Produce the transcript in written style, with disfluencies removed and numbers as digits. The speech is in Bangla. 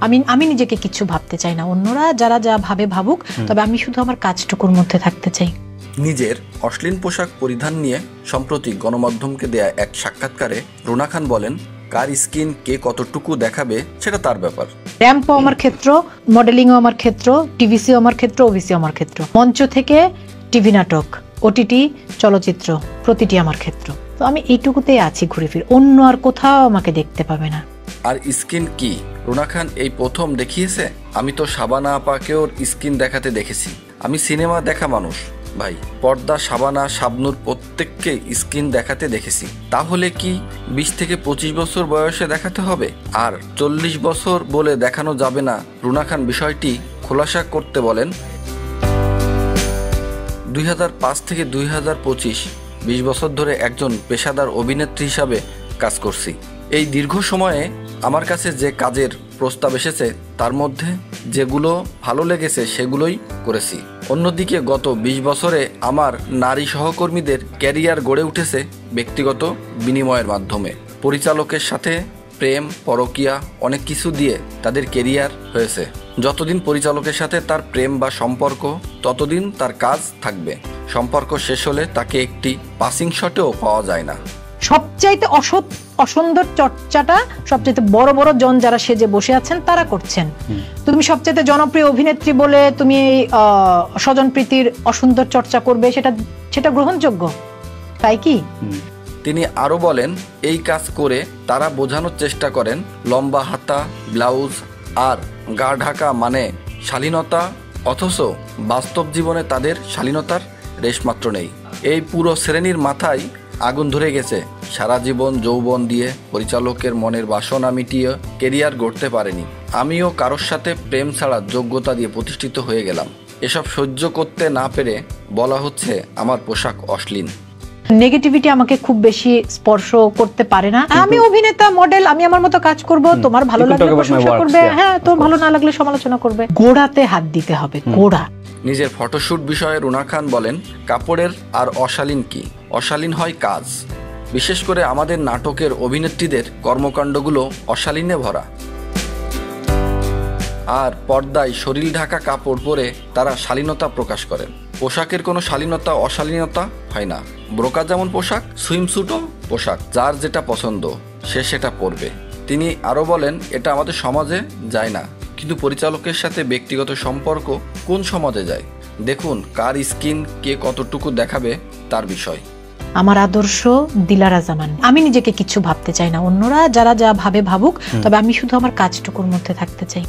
আমি আমি নিজেকে কিছু ভাবতে চাই না, অন্যরা যারা যা ভাবে ভাবুক, তবে আমি শুধু আমার কাজটুকুর মধ্যে থাকতে চাই। নিজের অশ্লীল পোশাক পরিধান নিয়ে সম্প্রতি গণমাধ্যমকে দেয়া এক সাক্ষাৎকারে রুনা খান বলেন, কার স্কিন কে কতটুকু দেখাবে সেটা তার ব্যাপার। র্যাম্পও আমার ক্ষেত্র, মডেলিংও আমার ক্ষেত্র, টিভিসিও আমার ক্ষেত্র, ওবিসিও আমার ক্ষেত্র, মঞ্চ থেকে টিভি নাটক, ওটিটি, চলচ্চিত্র, প্রতিটি আমার ক্ষেত্র। তো আমি এইটুকুতেই আছি ঘুরে ফিরে, অন্য আর কোথাও আমাকে দেখতে পাবে না। আর স্কিন কি রুনা খান এই প্রথম দেখিয়েছে? আমি তো শাবানা আপাকেও স্কিন দেখাতে দেখেছি। আমি সিনেমা দেখা মানুষ ভাই, পর্দা, শাবানা, শাবনুর প্রত্যেককে স্কিন দেখাতে দেখেছি। তাহলে কি 20 থেকে 25 বছর বয়সে দেখাতে হবে? আর 40 বছর বলে দেখানো যাবে না? রুনা খান বিষয়টি খোলাসা করতে বলেন, 2005 থেকে 2025 20 বছর ধরে একজন পেশাদার অভিনেত্রী হিসাবে কাজ করছি। এই দীর্ঘ সময়ে আমার কাছে যে কাজের প্রস্তাব এসেছে তার মধ্যে যেগুলো ভালো লেগেছে সেগুলোই করেছি। অন্যদিকে গত 20 বছরে আমার নারী সহকর্মীদের ক্যারিয়ার গড়ে উঠেছে ব্যক্তিগত বিনিময়ের মাধ্যমে। পরিচালকের সাথে প্রেম, পরকীয়া, অনেক কিছু দিয়ে তাদের ক্যারিয়ার হয়েছে। যতদিন পরিচালকের সাথে তার প্রেম বা সম্পর্ক, ততদিন তার কাজ থাকবে। সম্পর্ক শেষ হলে তাকে একটি পাসিং শটেও পাওয়া যায় না। সবচাইতে অসুন্দর চর্চাটা সবচাইতে বড় বড় জন যারা সেজে বসে আছেন তারা করছেন। তুমি সবচাইতে জনপ্রিয় অভিনেত্রী বলে তুমি স্বজনপ্রীতির অসুন্দর চর্চা করবে, সেটা গ্রহণযোগ্য? তাই কি? তিনি আরো বলেন, এই কাজ করে তারা বোঝানোর চেষ্টা করেন লম্বা হাতা, ব্লাউজ আর গা ঢাকা মানে শালীনতা, অথচ বাস্তব জীবনে তাদের শালীনতার রেশমাত্র নেই। এই পুরো শ্রেণীর মাথায় আগুন ধরে গেছে। সারা জীবন যৌবন দিয়ে পরিচালকের মনের বাসনা মিটিয়ে কেরিয়ার গড়তে পারেনি। আমিও কারোর সাথে প্রেম ছাড়া যোগ্যতা দিয়ে প্রতিষ্ঠিত হয়ে গেলাম। এসব সহ্য করতে না পেরে বলা হচ্ছে আমার পোশাক অশ্লীল। নেগেটিভিটি আমাকে খুব বেশি স্পর্শ করতে পারে না। আমি অভিনেতা, মডেল, আমি আমার মতো কাজ করব, তোমার ভালো লাগলে প্রশংসা করবে, হ্যাঁ, তোর ভালো না লাগলে সমালোচনা করবে। গোড়াতে হাত দিতে হবে, গোড়া। নিজের ফটোশুট বিষয়ে রুনা খান বলেন, কাপড়ের আর অশালীন কি? অশালীন হয় কাজ। বিশেষ করে আমাদের নাটকের অভিনেত্রীদের কর্মকাণ্ডগুলো অশালীনে ভরা। আর পর্দায় শরীর ঢাকা কাপড় পরে তারা শালীনতা প্রকাশ করেন। পোশাকের কোনো শালীনতা অশালীনতা হয় না। ব্রোকা যেমন পোশাক, সুইমস্যুটও পোশাক। যার যেটা পছন্দ সে সেটা পরবে। তিনি আরও বলেন, এটা আমাদের সমাজে যায় না, কিন্তু পরিচালকের সাথে ব্যক্তিগত সম্পর্ক কোন সমাজে যায়? দেখুন, কার স্কিন কে কতটুকু দেখাবে তার বিষয়। আমার আদর্শ দিলারা জামান। আমি নিজেকে কিছু ভাবতে চাই না, অন্যরা যারা যা ভাবে ভাবুক, তবে আমি শুধু আমার কাজটুকুর মধ্যে থাকতে চাই।